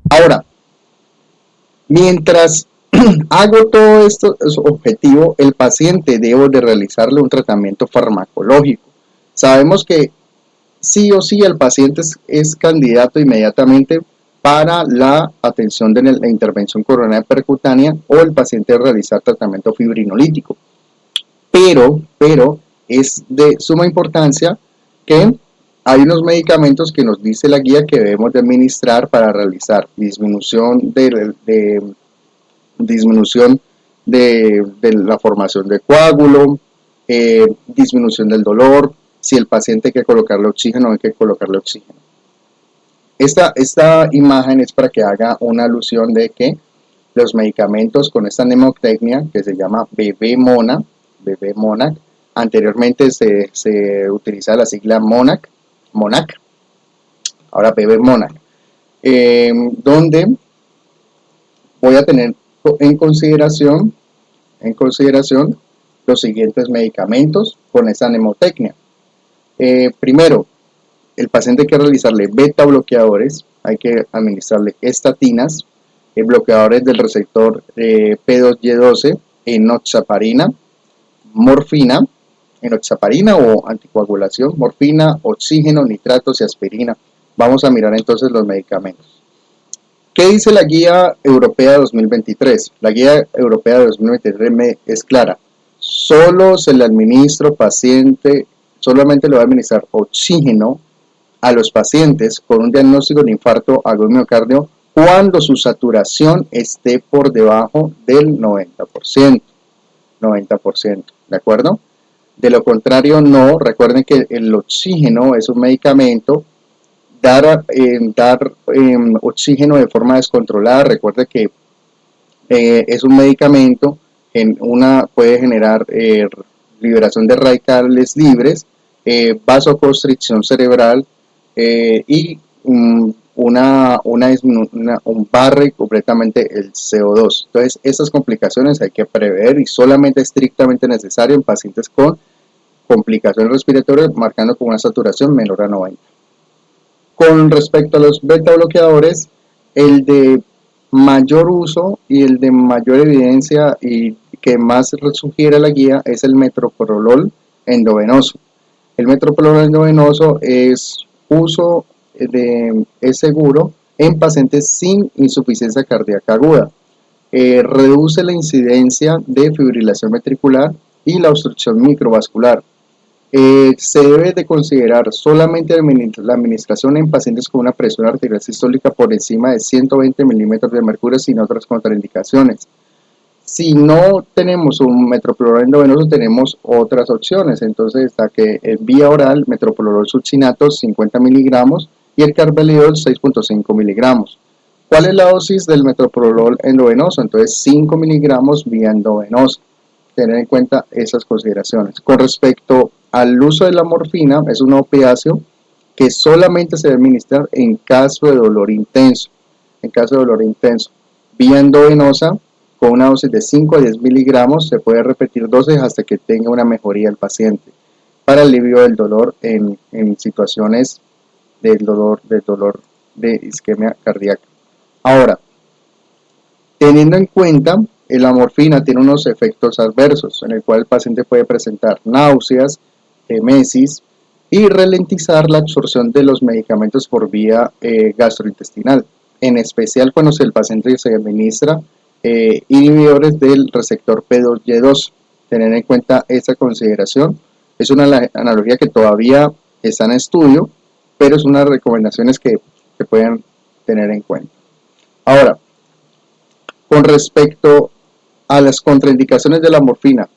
Ahora, mientras hago todo esto es objetivo, el paciente debe de realizarle un tratamiento farmacológico. Sabemos que sí o sí el paciente es candidato inmediatamente para la atención de la intervención coronaria percutánea o el paciente realizar tratamiento fibrinolítico. Pero es de suma importancia que hay unos medicamentos que nos dice la guía que debemos de administrar para realizar disminución de la formación de coágulo, disminución del dolor, si el paciente hay que colocarle oxígeno, hay que colocarle oxígeno. Esta imagen es para que haga una alusión de que los medicamentos con esta mnemotecnia que se llama BB-Monac, anteriormente se utiliza la sigla Monac, ahora BB-Monac, donde voy a tener en consideración los siguientes medicamentos con esa mnemotecnia. Primero, el paciente hay que realizarle beta bloqueadores, hay que administrarle estatinas, bloqueadores del receptor P2Y12, enoxaparina, morfina, enoxaparina o anticoagulación, morfina, oxígeno, nitratos y aspirina. Vamos a mirar entonces los medicamentos. ¿Qué dice la guía europea 2023? La guía europea 2023 es clara. Solo se le administra solamente le va a administrar oxígeno a los pacientes con un diagnóstico de infarto agudo de miocardio cuando su saturación esté por debajo del 90%, ¿de acuerdo? De lo contrario, no. Recuerden que el oxígeno es un medicamento. Dar oxígeno de forma descontrolada, recuerde que es un medicamento, puede generar liberación de radicales libres, vasoconstricción cerebral y barre completamente el CO2. Entonces, estas complicaciones hay que prever y solamente estrictamente necesario en pacientes con complicaciones respiratorias, marcando con una saturación menor a 90. Con respecto a los beta bloqueadores, el de mayor uso y el de mayor evidencia y que más sugiere la guía es el metoprolol endovenoso. El metoprolol endovenoso es seguro en pacientes sin insuficiencia cardíaca aguda. Reduce la incidencia de fibrilación ventricular y la obstrucción microvascular. Se debe de considerar solamente la administración en pacientes con una presión arterial sistólica por encima de 120 milímetros de mercurio sin otras contraindicaciones. Si no tenemos un metoprolol endovenoso, tenemos otras opciones. Entonces está que en vía oral, metoprolol succinato 50 miligramos y el carvedilol 6.5 miligramos. ¿Cuál es la dosis del metoprolol endovenoso? Entonces 5 miligramos vía endovenosa. Tener en cuenta esas consideraciones. Con respecto al uso de la morfina, es un opiáceo que solamente se debe administrar en caso de dolor intenso. Vía endovenosa, con una dosis de 5 a 10 miligramos, se puede repetir dosis hasta que tenga una mejoría el paciente para alivio del dolor en situaciones del dolor de isquemia cardíaca. Ahora, teniendo en cuenta la morfina tiene unos efectos adversos en el cual el paciente puede presentar náuseas, emesis y ralentizar la absorción de los medicamentos por vía gastrointestinal, en especial cuando el paciente se administra inhibidores del receptor P2Y12. Tener en cuenta esta consideración. Es una analogía que todavía está en estudio, pero es unas recomendaciones que pueden tener en cuenta. Ahora, con respecto a las contraindicaciones de la morfina,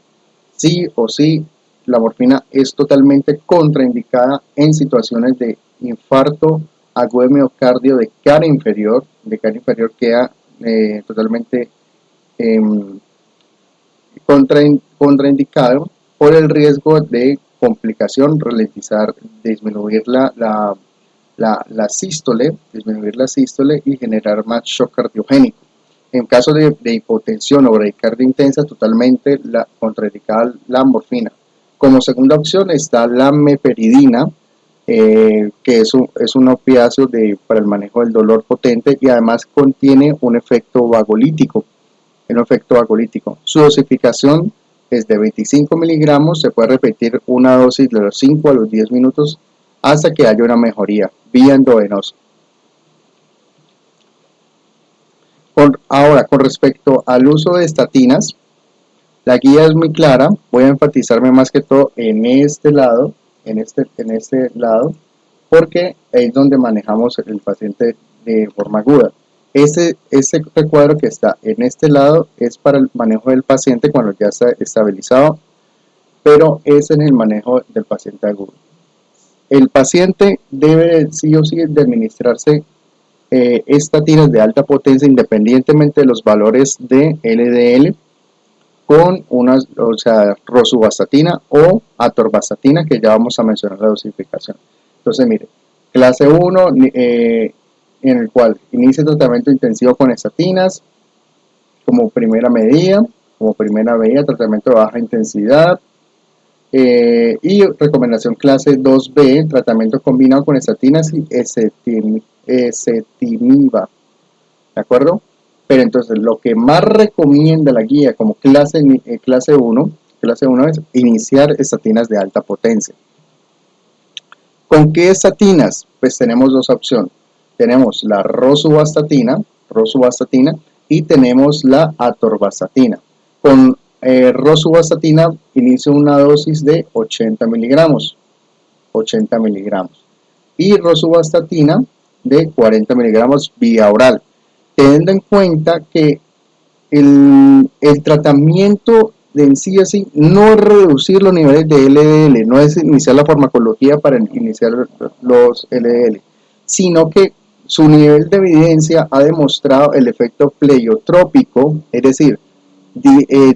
sí o sí, la morfina es totalmente contraindicada en situaciones de infarto agudo de miocardio de cara inferior queda totalmente contraindicado por el riesgo de complicación, ralentizar, disminuir la sístole y generar más shock cardiogénico. En caso de hipotensión o bradicardia intensa, totalmente contraindicada la morfina. Como segunda opción está la meperidina, que es un opiáceo para el manejo del dolor potente y además contiene un efecto vagolítico. Su dosificación es de 25 miligramos, se puede repetir una dosis de los 5 a los 10 minutos hasta que haya una mejoría vía endovenosa. Ahora, con respecto al uso de estatinas, la guía es muy clara. Voy a enfatizarme más que todo en este lado, porque es donde manejamos el paciente de forma aguda. Este recuadro que está en este lado es para el manejo del paciente cuando ya está estabilizado, pero es en el manejo del paciente agudo. El paciente debe sí o sí de administrarse estatinas de alta potencia independientemente de los valores de LDL con rosuvastatina o atorvastatina, que ya vamos a mencionar la dosificación. Entonces, mire, clase 1, en el cual inicia el tratamiento intensivo con estatinas como primera medida, tratamiento de baja intensidad, y recomendación clase 2B, tratamiento combinado con estatinas y ezetimiba, ¿de acuerdo? Pero entonces lo que más recomienda la guía como clase 1 es iniciar estatinas de alta potencia. ¿Con qué estatinas? Pues tenemos dos opciones. Tenemos la rosuvastatina y tenemos la atorvastatina. Con rosuvastatina inicio una dosis de 80 miligramos y rosuvastatina de 40 miligramos vía oral, teniendo en cuenta que el tratamiento de en sí así no es reducir los niveles de LDL, no es iniciar la farmacología para iniciar los LDL, sino que su nivel de evidencia ha demostrado el efecto pleiotrópico, es decir,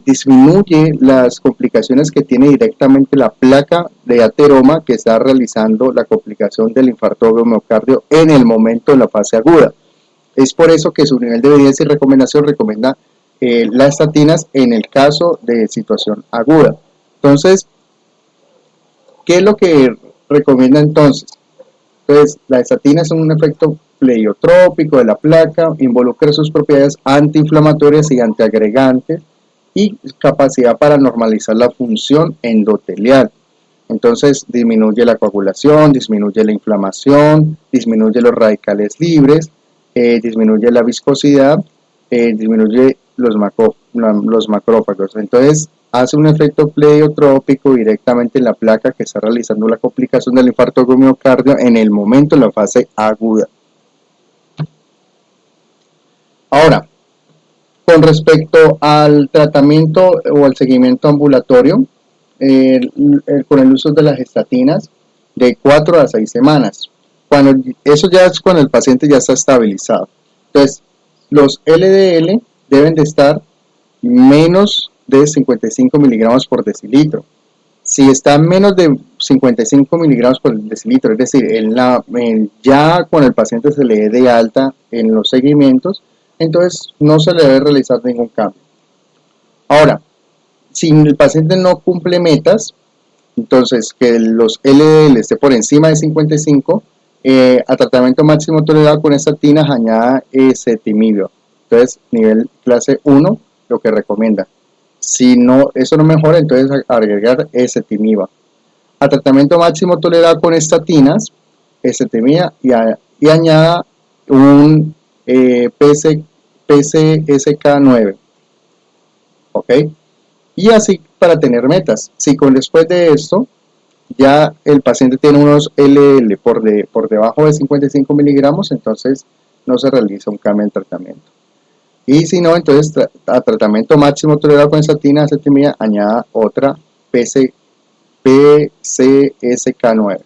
disminuye las complicaciones que tiene directamente la placa de ateroma que está realizando la complicación del infarto de miocardio en el momento de la fase aguda. Es por eso que su nivel de evidencia y recomendación recomienda las estatinas en el caso de situación aguda. Entonces, ¿qué es lo que recomienda entonces? Entonces, las estatinas son un efecto pleiotrópico de la placa, involucra sus propiedades antiinflamatorias y antiagregantes y capacidad para normalizar la función endotelial. Entonces, disminuye la coagulación, disminuye la inflamación, disminuye los radicales libres, disminuye la viscosidad, disminuye los macrófagos. Entonces, hace un efecto pleiotrópico directamente en la placa que está realizando la complicación del infarto de miocardio en el momento de la fase aguda. Ahora, con respecto al tratamiento o al seguimiento ambulatorio, con el uso de las estatinas de 4 a 6 semanas. Eso ya es cuando el paciente ya está estabilizado. Entonces, los LDL deben de estar menos de 55 miligramos por decilitro. Si está menos de 55 miligramos por decilitro, es decir, ya cuando el paciente se le dé de alta en los seguimientos, entonces no se le debe realizar ningún cambio. Ahora, si el paciente no cumple metas, entonces que los LDL esté por encima de 55, a tratamiento máximo tolerado con estatinas añada ezetimiba. Entonces, nivel clase 1, lo que recomienda. Si no, eso no mejora, entonces agregar ezetimiba. A tratamiento máximo tolerado con estatinas, ezetimiba y añada un PCSK9. ¿Ok? Y así para tener metas. Si después de esto ya el paciente tiene unos LL por debajo de 55 miligramos, entonces no se realiza un cambio en tratamiento. Y si no, entonces a tratamiento máximo tolerado con estatina, ezetimiba, añada otra PCSK9.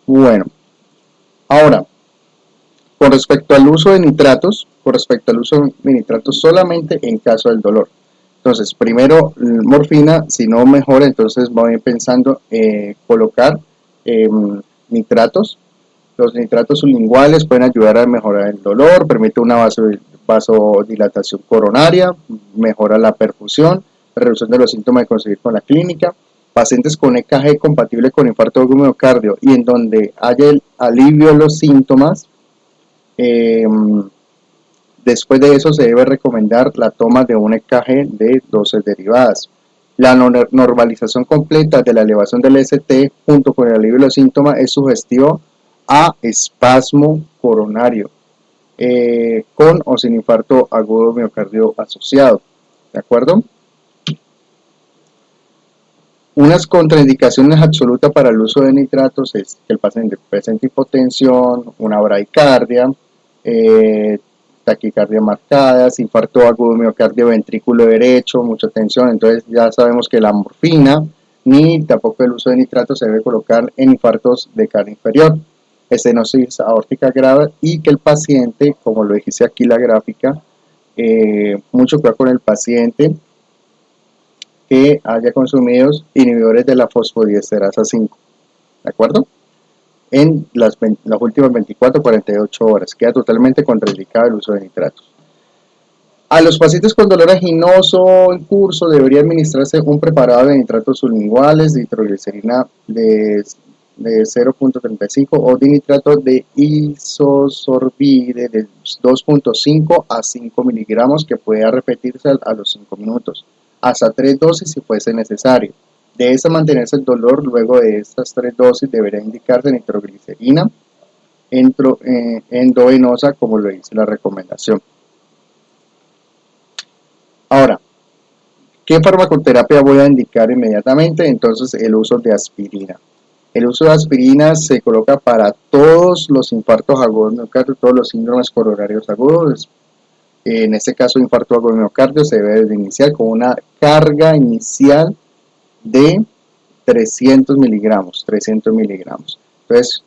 Bueno, ahora, con respecto al uso de nitratos, solamente en caso del dolor. Entonces, primero morfina, si no mejora, entonces voy pensando colocar nitratos. Los nitratos sublinguales pueden ayudar a mejorar el dolor, permite una vasodilatación coronaria, mejora la perfusión, reducción de los síntomas de conseguir con la clínica. pacientes con EKG compatible con infarto agudo miocardio y en donde haya el alivio de los síntomas, después de eso se debe recomendar la toma de un EKG de dosis derivadas. La normalización completa de la elevación del ST junto con el alivio de los síntomas es sugestivo a espasmo coronario, con o sin infarto agudo miocardio asociado. ¿De acuerdo? Unas contraindicaciones absolutas para el uso de nitratos es que el paciente presente hipotensión, una bradicardia, taquicardia marcadas, infarto agudo miocardio ventrículo derecho, mucha tensión. Entonces ya sabemos que la morfina ni tampoco el uso de nitratos se debe colocar en infartos de cara inferior, estenosis aórtica grave, y que el paciente, como lo dijiste aquí la gráfica, mucho cuidado con el paciente que haya consumido inhibidores de la fosfodiesterasa 5, ¿de acuerdo? En las últimas 24 48 horas, queda totalmente contraindicado el uso de nitratos. A los pacientes con dolor aginoso en curso debería administrarse un preparado de nitratos sublinguales, de nitroglicerina de 0.35 o de nitrato de isosorbide de 2.5 a 5 miligramos, que pueda repetirse a los 5 minutos, hasta 3 dosis si fuese necesario. De esa mantenerse el dolor. Luego de estas 3 dosis deberá indicarse nitroglicerina endovenosa, como lo dice la recomendación. Ahora, ¿qué farmacoterapia voy a indicar inmediatamente? Entonces, el uso de aspirina. El uso de aspirina se coloca para todos los infartos agudos de miocardio, todos los síndromes coronarios agudos. En este caso, infarto agudo de miocardio se debe de iniciar con una carga inicial de 300 miligramos. Entonces,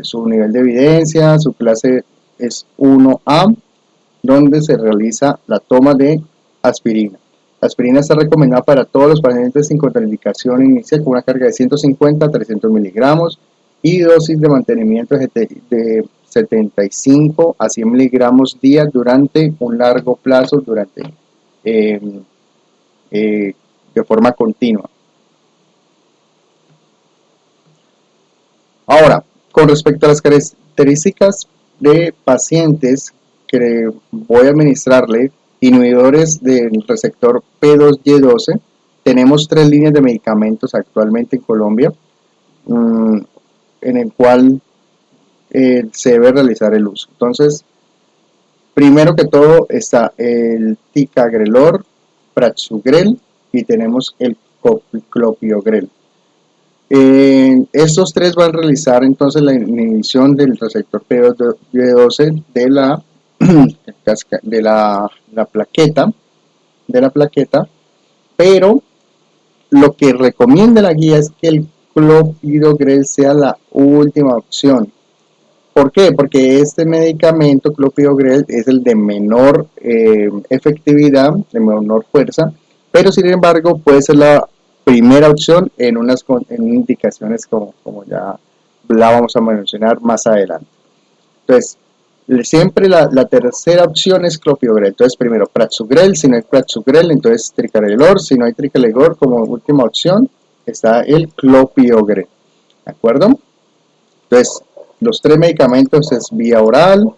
su nivel de evidencia, su clase es 1A, donde se realiza la toma de aspirina. La aspirina está recomendada para todos los pacientes sin contraindicación inicial con una carga de 150 a 300 miligramos y dosis de mantenimiento de 75 a 100 miligramos día durante un largo plazo, de forma continua. Ahora, con respecto a las características de pacientes que voy a administrarle inhibidores del receptor P2Y12, tenemos 3 líneas de medicamentos actualmente en Colombia, en el cual se debe realizar el uso. Entonces, primero que todo está el ticagrelor, prasugrel y tenemos el clopidogrel. Estos 3 van a realizar entonces la inhibición del receptor P2Y12 de la plaqueta, pero lo que recomienda la guía es que el clopidogrel sea la última opción. ¿Por qué? Porque este medicamento clopidogrel es el de menor efectividad, de menor fuerza, pero sin embargo puede ser la primera opción en indicaciones como ya la vamos a mencionar más adelante. Entonces, siempre la tercera opción es clopidogrel. Entonces, primero prasugrel, si no hay prasugrel, entonces tricagrelor, si no hay tricagrelor, como última opción está el clopidogrel. ¿De acuerdo? Entonces, los 3 medicamentos es vía oral,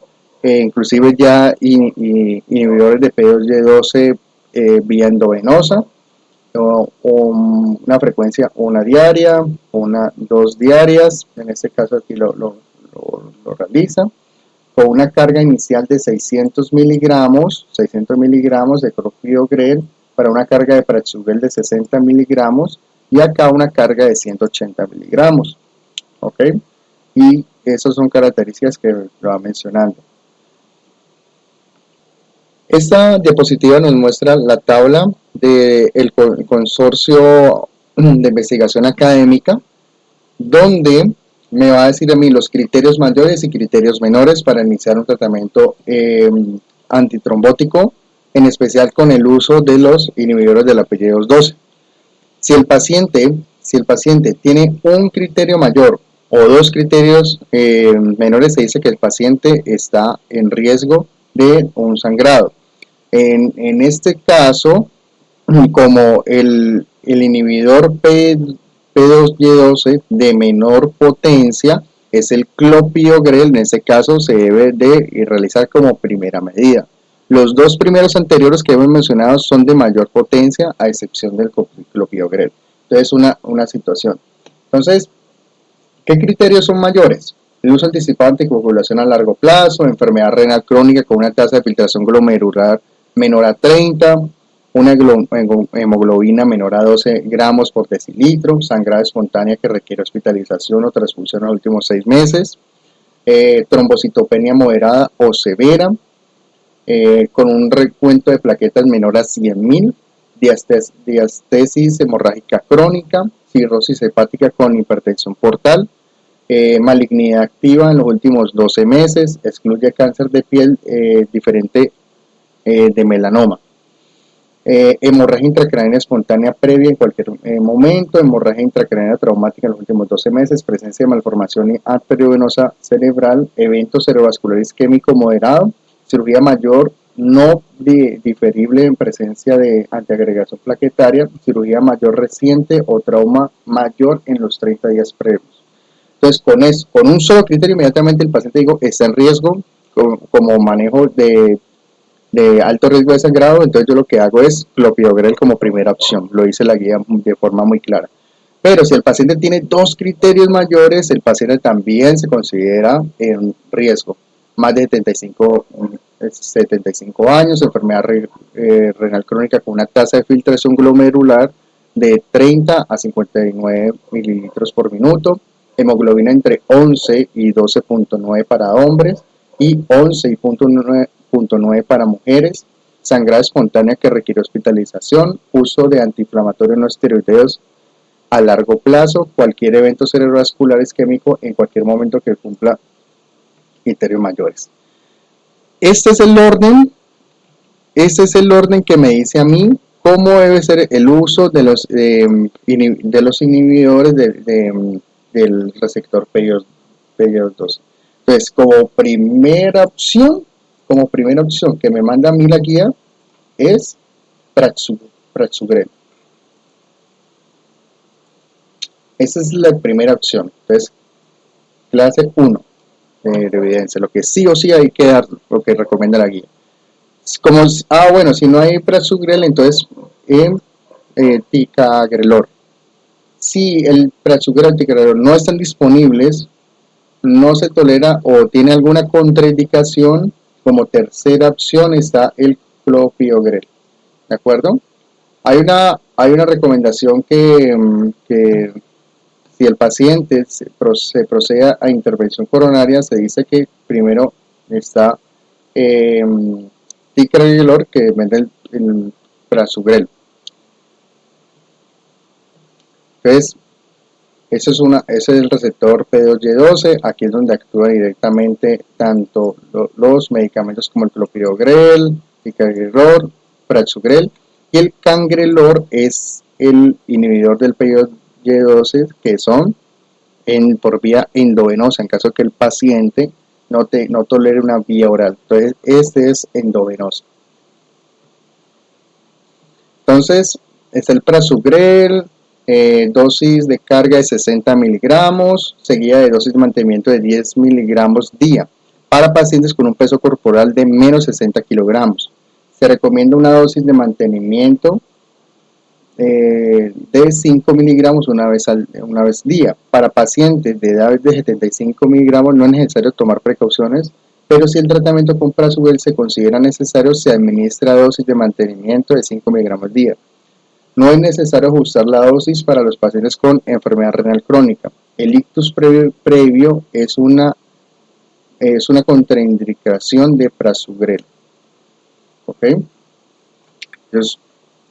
inclusive ya inhibidores de P2Y12 vía endovenosa, o una frecuencia 1 diaria, 2 diarias, en este caso aquí lo realiza, con una carga inicial de 600 miligramos de clopidogrel para una carga de prasugrel de 60 miligramos y acá una carga de 180 miligramos. ¿Ok? Y esas son características que lo va mencionando. Esta diapositiva nos muestra la tabla del consorcio de investigación académica, donde me va a decir a mí los criterios mayores y criterios menores para iniciar un tratamiento antitrombótico, en especial con el uso de los inhibidores de la P2Y12. Si el paciente tiene un criterio mayor o 2 criterios menores, se dice que el paciente está en riesgo de un sangrado. En este caso, como el el inhibidor P2Y12 de menor potencia es el clopidogrel. En este caso se debe de realizar como primera medida. Los dos primeros anteriores que hemos mencionado son de mayor potencia, a excepción del clopidogrel. Entonces, una situación. Entonces, ¿qué criterios son mayores? El uso anticipado de anticoagulación a largo plazo, enfermedad renal crónica con una tasa de filtración glomerular menor a 30, una hemoglobina menor a 12 gramos por decilitro, sangrado espontánea que requiere hospitalización o transfusión en los últimos 6 meses, trombocitopenia moderada o severa, con un recuento de plaquetas menor a 100.000, diastesis hemorrágica crónica, cirrosis hepática con hipertensión portal, malignidad activa en los últimos 12 meses, excluye cáncer de piel diferente de melanoma. Hemorragia intracraneana espontánea previa en cualquier momento, hemorragia intracraneana traumática en los últimos 12 meses, presencia de malformación arteriovenosa cerebral, evento cerebrovascular isquémico moderado, cirugía mayor no diferible en presencia de antiagregación plaquetaria, cirugía mayor reciente o trauma mayor en los 30 días previos. Entonces, con un solo criterio, inmediatamente el paciente está en riesgo como manejo de alto riesgo de sangrado. Entonces yo lo que hago es clopidogrel como primera opción, lo dice la guía de forma muy clara. Pero si el paciente tiene dos criterios mayores, el paciente también se considera en riesgo, más de 75 años, enfermedad renal crónica con una tasa de filtración glomerular de 30 a 59 mililitros por minuto, hemoglobina entre 11 y 12.9 para hombres y 11 y 0.9 para mujeres, sangrado espontánea que requiere hospitalización, uso de antiinflamatorios no esteroideos a largo plazo, cualquier evento cerebrovascular isquémico en cualquier momento que cumpla criterios mayores. Este es el orden que me dice a mí cómo debe ser el uso de los inhibidores del receptor PI2. Entonces, como primera opción que me manda a mí la guía es Prasugrel. Esa es la primera opción. Entonces, clase 1 de evidencia, lo que sí o sí hay que dar, lo que recomienda la guía. Bueno, si no hay Prasugrel, entonces ticagrelor. Si el Prasugrel y el ticagrelor no están disponibles, no se tolera o tiene alguna contraindicación, como tercera opción está el clopidogrel. ¿De acuerdo? Hay una recomendación que si el paciente se procede a intervención coronaria, se dice que primero está ticagrelor, que vende el Prasugrel. Entonces, ese es el receptor P2Y12, aquí es donde actúa directamente tanto los medicamentos como el clopidogrel, ticagrelor, Prasugrel, y el cangrelor es el inhibidor del P2Y12, que son por vía endovenosa, en caso de que el paciente no tolere una vía oral. Entonces, este es endovenoso. Entonces, está el Prasugrel, dosis de carga de 60 miligramos, seguida de dosis de mantenimiento de 10 miligramos día, para pacientes con un peso corporal de menos 60 kilogramos. Se recomienda una dosis de mantenimiento de 5 miligramos una vez día. Para pacientes de edad de 75 miligramos no es necesario tomar precauciones, pero si el tratamiento con Prasugrel se considera necesario, se administra dosis de mantenimiento de 5 miligramos día. No es necesario ajustar la dosis para los pacientes con enfermedad renal crónica. El ictus previo es una contraindicación de Prasugrel. ¿Ok? Entonces,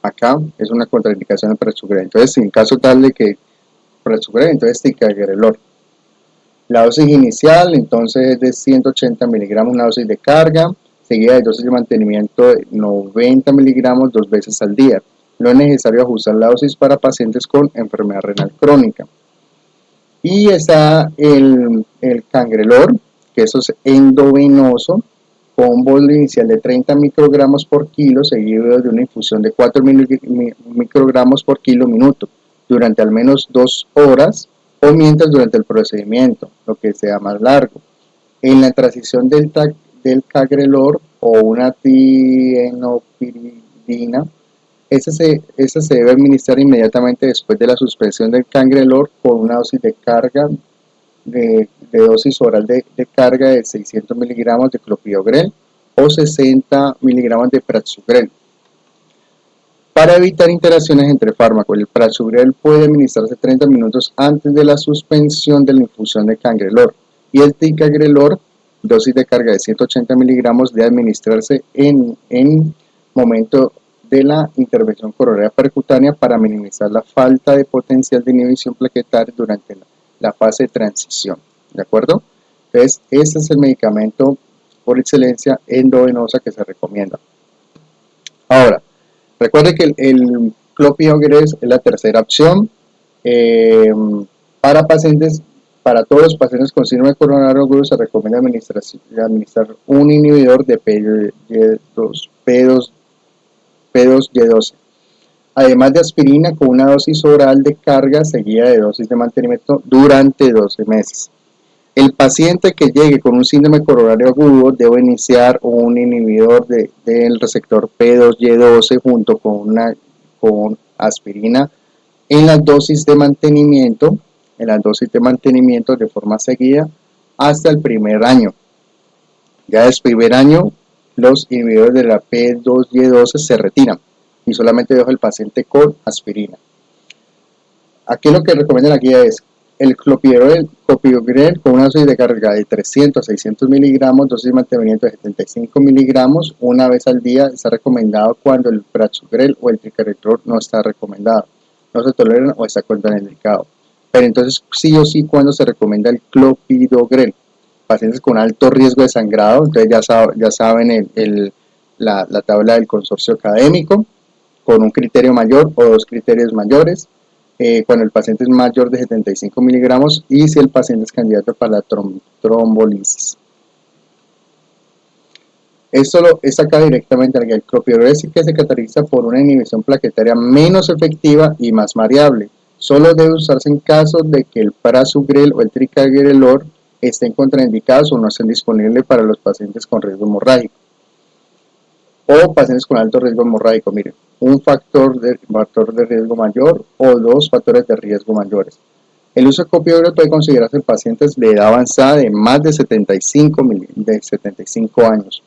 acá es una contraindicación de Prasugrel. Entonces, en caso tal de que Prasugrel, entonces ticagrelor. La dosis inicial, entonces, es de 180 miligramos, una dosis de carga, seguida de dosis de mantenimiento de 90 miligramos 2 veces al día. No es necesario ajustar la dosis para pacientes con enfermedad renal crónica. Y está el cangrelor, que eso es endovenoso, con un bolo inicial de 30 microgramos por kilo seguido de una infusión de 4 microgramos por kilo minuto durante al menos 2 horas o mientras durante el procedimiento, lo que sea más largo. En la transición del cagrelor o una tienopiridina, esta se debe administrar inmediatamente después de la suspensión del cangrelor con una dosis de carga de dosis oral de carga de 600 miligramos de clopidogrel o 60 miligramos de prasugrel. Para evitar interacciones entre fármacos, el prasugrel puede administrarse 30 minutos antes de la suspensión de la infusión de cangrelor y el ticagrelor, dosis de carga de 180 miligramos, debe administrarse en momento de la intervención coronaria percutánea para minimizar la falta de potencial de inhibición plaquetaria durante la fase de transición. ¿De acuerdo? Entonces, este es el medicamento por excelencia endovenosa que se recomienda. Ahora, recuerde que el clopidogrel es la tercera opción para todos los pacientes con síndrome coronario agudo se recomienda administrar un inhibidor de P2Y12, además de aspirina con una dosis oral de carga seguida de dosis de mantenimiento durante 12 meses. El paciente que llegue con un síndrome coronario agudo debe iniciar un inhibidor del receptor P2Y12 junto con aspirina en las dosis de mantenimiento, de forma seguida hasta el primer año. Ya desde el primer año, los inhibidores de la P2Y12 se retiran y solamente deja el paciente con aspirina. Aquí lo que recomienda la guía es el clopidogrel con una dosis de carga de 300 a 600 miligramos, dosis de mantenimiento de 75 miligramos, una vez al día. Está recomendado cuando el prasugrel o el ticagrelor no está recomendado, no se toleran o está contraindicado. Pero entonces sí o sí cuando se recomienda el clopidogrel, pacientes con alto riesgo de sangrado, entonces ya saben la tabla del consorcio académico, con un criterio mayor o dos criterios mayores, cuando el paciente es mayor de 75 miligramos y si el paciente es candidato para la trombolisis. Esto está acá directamente al clopidogrel que se caracteriza por una inhibición plaquetaria menos efectiva y más variable. Solo debe usarse en caso de que el prasugrel o el ticagrelor estén contraindicados o no estén disponibles para los pacientes con riesgo hemorrágico o pacientes con alto riesgo hemorrágico. Miren, un factor de riesgo mayor o dos factores de riesgo mayores. El uso de clopidogrel puede considerarse en pacientes de edad avanzada de más de 75 años.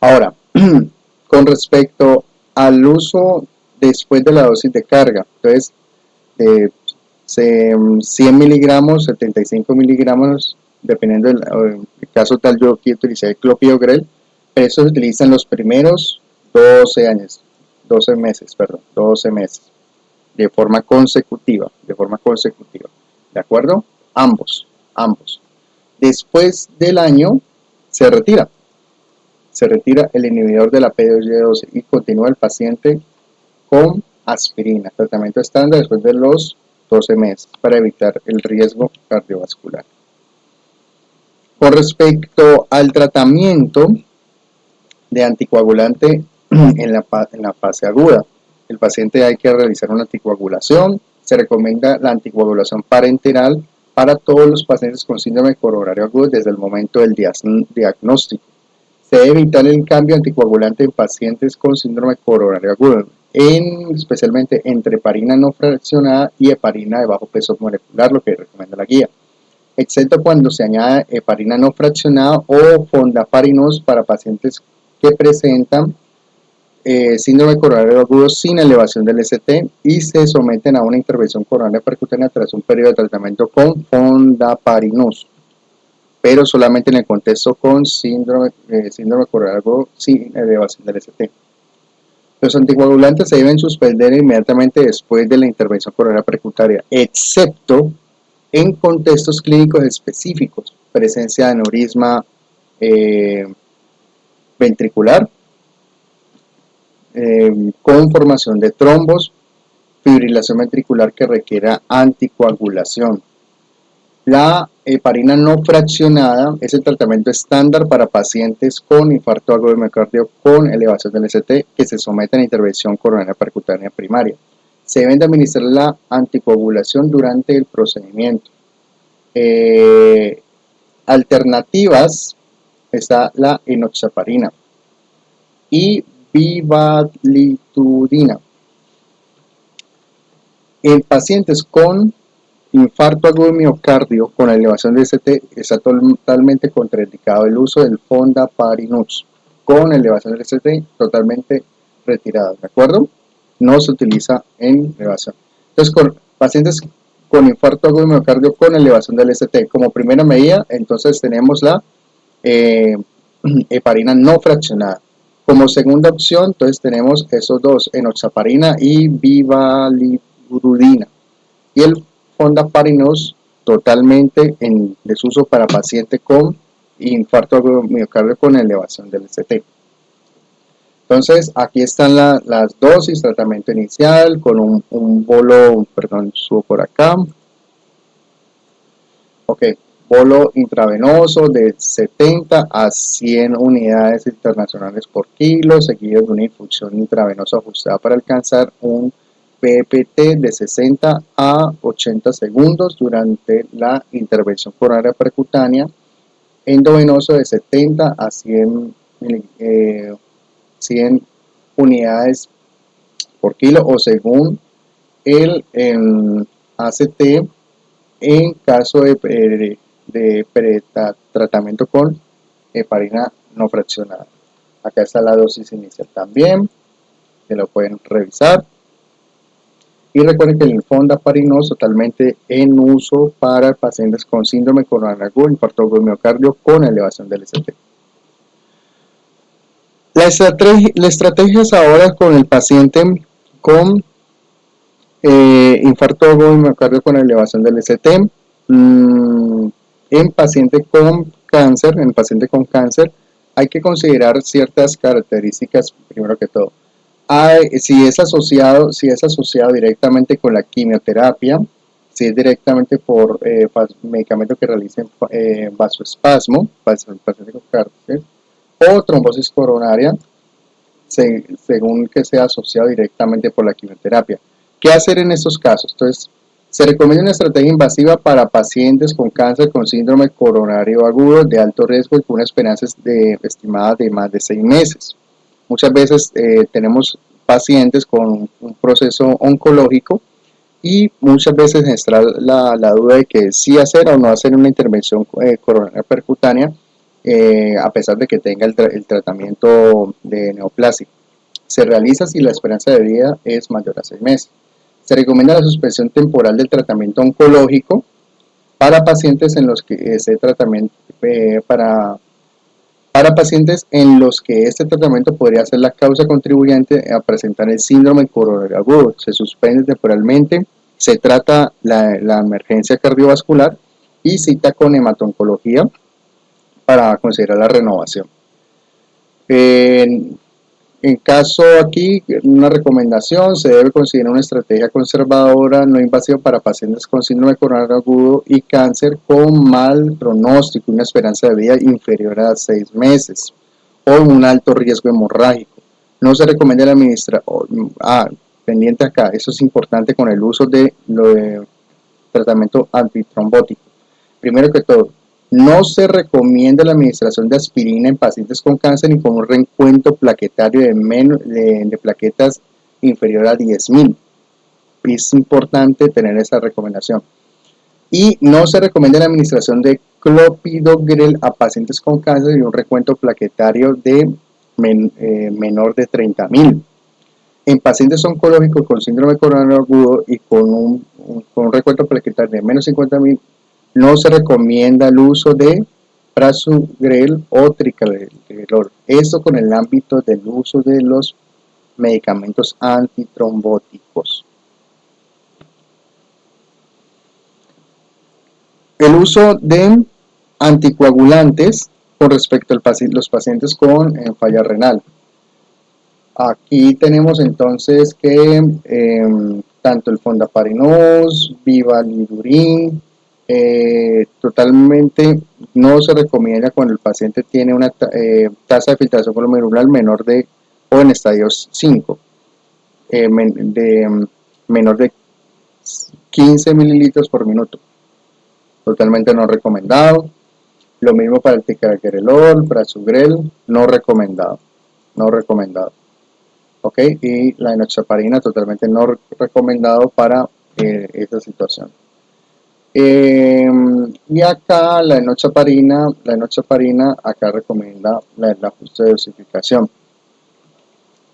Ahora, con respecto al uso después de la dosis de carga, entonces, 100 miligramos, 75 miligramos, dependiendo del caso tal, yo aquí utilicé el clopidogrel, pero eso se utiliza en los primeros 12 meses, de forma consecutiva, ¿de acuerdo? Ambos. Después del año se retira el inhibidor de la P2Y12 y continúa el paciente con aspirina, tratamiento estándar después de los 12 meses para evitar el riesgo cardiovascular. Con respecto al tratamiento de anticoagulante en la fase aguda, el paciente hay que realizar una anticoagulación. Se recomienda la anticoagulación parenteral para todos los pacientes con síndrome coronario agudo desde el momento del diagnóstico. Se debe evitar el cambio anticoagulante en pacientes con síndrome coronario agudo, especialmente entre heparina no fraccionada y heparina de bajo peso molecular, lo que recomienda la guía, excepto cuando se añade heparina no fraccionada o fondaparinos para pacientes que presentan síndrome coronario agudo sin elevación del ST y se someten a una intervención coronaria percutánea tras un periodo de tratamiento con fondaparinos, pero solamente en el contexto con síndrome coronario agudo sin elevación del ST. Los anticoagulantes se deben suspender inmediatamente después de la intervención coronaria percutánea, excepto en contextos clínicos específicos, presencia de aneurisma ventricular, con formación de trombos, fibrilación ventricular que requiera anticoagulación. La Heparina no fraccionada es el tratamiento estándar para pacientes con infarto agudo de miocardio con elevación del ST que se someten a intervención coronaria percutánea primaria. Se deben de administrar la anticoagulación durante el procedimiento. Alternativas está la enoxaparina y vivalidudina. En pacientes con infarto agudo de miocardio con elevación de ST está totalmente contraindicado el uso del fondaparinux con elevación del ST totalmente retirado, ¿de acuerdo? No se utiliza en elevación. Entonces, con pacientes con infarto agudo de miocardio con elevación del ST, como primera medida, entonces tenemos la heparina no fraccionada. Como segunda opción, entonces tenemos esos dos, enoxaparina y vivalidudina. Y el fondaparinux totalmente en desuso para paciente con infarto agudo de miocardio con elevación del ST. Entonces, aquí están las dosis, tratamiento inicial con un bolo, perdón, subo por acá. Ok, bolo intravenoso de 70 a 100 unidades internacionales por kilo, seguido de una infusión intravenosa ajustada para alcanzar un PPT de 60 a 80 segundos durante la intervención coronaria percutánea, endovenoso de 70 a 100 unidades por kilo o según el ACT en caso de tratamiento con heparina no fraccionada. Acá está la dosis inicial también, que lo pueden revisar. Y recuerden que el fondaparinux totalmente en uso para pacientes con síndrome coronario agudo, infarto agudo de miocardio con elevación del ST. La estrategia es ahora con el paciente con infarto agudo de miocardio con elevación del ST, en paciente con cáncer, hay que considerar ciertas características primero que todo. Si es asociado directamente con la quimioterapia, si es directamente por medicamentos que realicen vasoespasmo, paciente con cáncer, o trombosis coronaria, según que sea asociado directamente por la quimioterapia. ¿Qué hacer en estos casos? Entonces, se recomienda una estrategia invasiva para pacientes con cáncer con síndrome coronario agudo de alto riesgo y con una esperanza estimada de más de 6 meses. Muchas veces tenemos pacientes con un proceso oncológico y muchas veces está la duda de que sí hacer o no hacer una intervención coronaria percutánea a pesar de que tenga el tratamiento de neoplasia. Se realiza si la esperanza de vida es mayor a 6 meses. Se recomienda la suspensión temporal del tratamiento oncológico para pacientes en los que ese tratamiento para pacientes en los que este tratamiento podría ser la causa contribuyente a presentar el síndrome coronario agudo. Se suspende temporalmente, se trata la emergencia cardiovascular y cita con hematoncología para considerar la renovación. En caso aquí, una recomendación, se debe considerar una estrategia conservadora no invasiva para pacientes con síndrome coronario agudo y cáncer con mal pronóstico, una esperanza de vida inferior a 6 meses o un alto riesgo hemorrágico. No se recomienda la administración, pendiente acá, eso es importante con el uso de tratamiento antitrombótico. Primero que todo, no se recomienda la administración de aspirina en pacientes con cáncer ni con un recuento plaquetario de plaquetas inferior a 10.000. Es importante tener esa recomendación. Y no se recomienda la administración de clopidogrel a pacientes con cáncer y un recuento plaquetario de menor de 30.000. En pacientes oncológicos con síndrome coronario agudo y con un recuento plaquetario de menos 50.000, no se recomienda el uso de prasugrel o tricagrelor. Esto con el ámbito del uso de los medicamentos antitrombóticos. El uso de anticoagulantes con respecto a los pacientes con falla renal. Aquí tenemos entonces que tanto el fondaparinux, vivalidudin, Totalmente no se recomienda cuando el paciente tiene una tasa de filtración glomerular menor de o en estadios 5, menor de 15 mililitros por minuto. Totalmente no recomendado. Lo mismo para el ticagrelor, prasugrel, no recomendado. No recomendado. ¿Ok? Y la enoxaparina totalmente no recomendado para esta situación. Y acá la enoxaparina acá recomienda el ajuste de dosificación.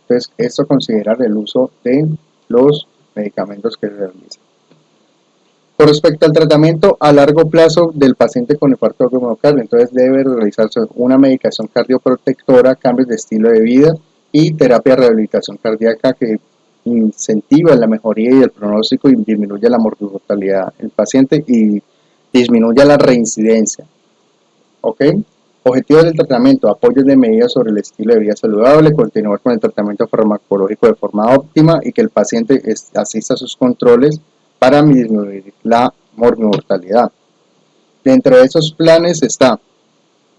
Entonces, esto considerar el uso de los medicamentos que se realizan. Con respecto al tratamiento a largo plazo del paciente con infarto de miocardio, entonces debe realizarse una medicación cardioprotectora, cambios de estilo de vida y terapia de rehabilitación cardíaca que incentiva la mejoría y el pronóstico y disminuye la mortalidad del paciente y disminuye la reincidencia. ¿Ok? Objetivos del tratamiento: apoyo de medidas sobre el estilo de vida saludable, continuar con el tratamiento farmacológico de forma óptima y que el paciente asista a sus controles para disminuir la mortalidad. Dentro de esos planes está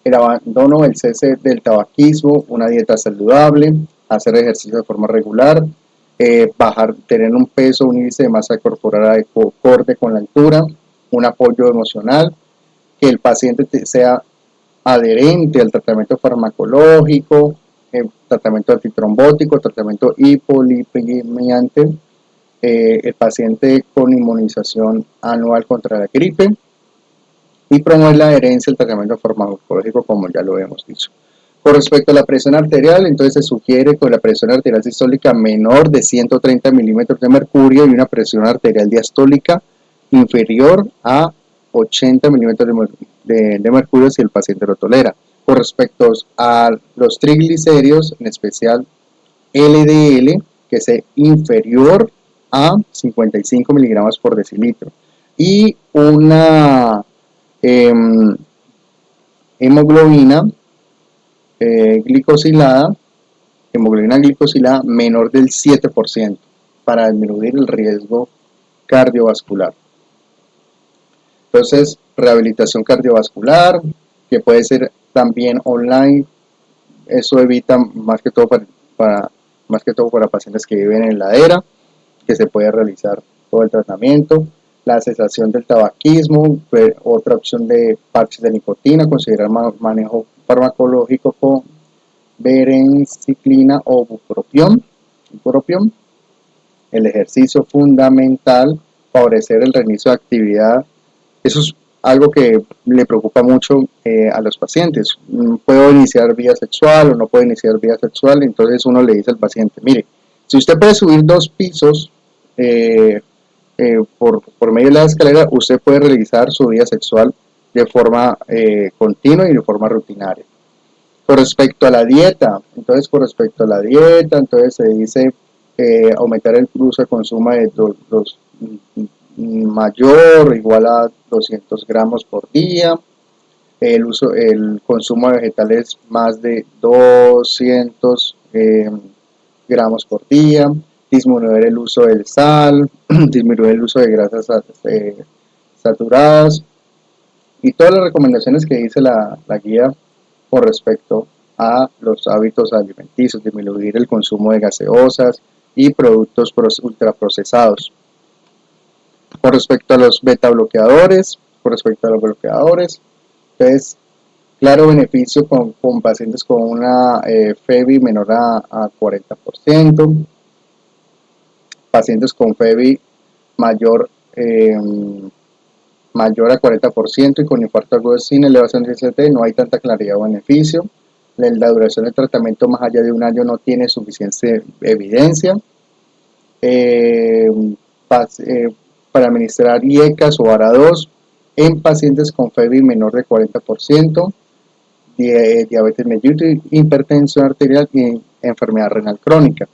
el abandono del cese del tabaquismo, una dieta saludable, hacer ejercicio de forma regular, tener un peso, un índice de masa corporal acorde con la altura, un apoyo emocional, que el paciente sea adherente al tratamiento farmacológico, tratamiento antitrombótico, tratamiento hipolipemiante, el paciente con inmunización anual contra la gripe y promover la adherencia al tratamiento farmacológico, como ya lo hemos dicho. Con respecto a la presión arterial, entonces se sugiere con la presión arterial sistólica menor de 130 milímetros de mercurio y una presión arterial diastólica inferior a 80 milímetros de mercurio si el paciente lo tolera. Con respecto a los triglicéridos, en especial LDL, que es inferior a 55 miligramos por decilitro. Y una hemoglobina glicosilada, menor del 7% para disminuir el riesgo cardiovascular. Entonces, rehabilitación cardiovascular, que puede ser también online, eso evita más que todo para pacientes que viven en ladera, que se puede realizar todo el tratamiento. La cesación del tabaquismo, otra opción de parches de nicotina, considerar manejo farmacológico con berenciclina o bupropión. El ejercicio fundamental, favorecer el reinicio de actividad. Eso es algo que le preocupa mucho a los pacientes. ¿Puedo iniciar vida sexual o no puedo iniciar vida sexual? Entonces uno le dice al paciente, mire, si usted puede subir 2 pisos por medio de la escalera, usted puede realizar su vida sexual de forma continua y de forma rutinaria. Con respecto a la dieta, entonces se dice aumentar el uso de consumo de mayor o igual a 200 gramos por día, el consumo de vegetales más de 200 gramos por día, disminuir el uso del sal, disminuir el uso de grasas saturadas y todas las recomendaciones que dice la guía con respecto a los hábitos alimenticios, disminuir el consumo de gaseosas y productos ultraprocesados. Con respecto a los beta bloqueadores, entonces, claro beneficio con pacientes con una FEBI menor a 40%, pacientes con FEBI mayor a 40% y con infarto agudo sin elevación de CT no hay tanta claridad o beneficio. La duración del tratamiento más allá de un año no tiene suficiente evidencia. Para administrar IECAS o ARA2 en pacientes con FEBI menor de 40%, diabetes mellitus, hipertensión arterial y enfermedad renal crónica.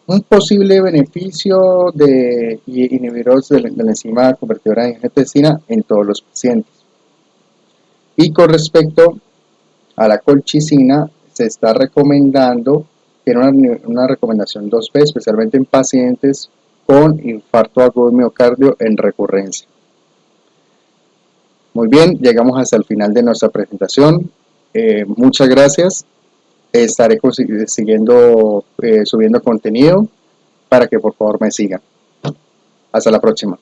Un posible beneficio de inhibidores de la enzima convertidora de angiotensina en todos los pacientes. Y con respecto a la colchicina, se está recomendando, tiene una recomendación 2B, especialmente en pacientes con infarto agudo de miocardio en recurrencia. Muy bien, llegamos hasta el final de nuestra presentación. Muchas gracias. Estaré siguiendo, subiendo contenido para que por favor me sigan. Hasta la próxima.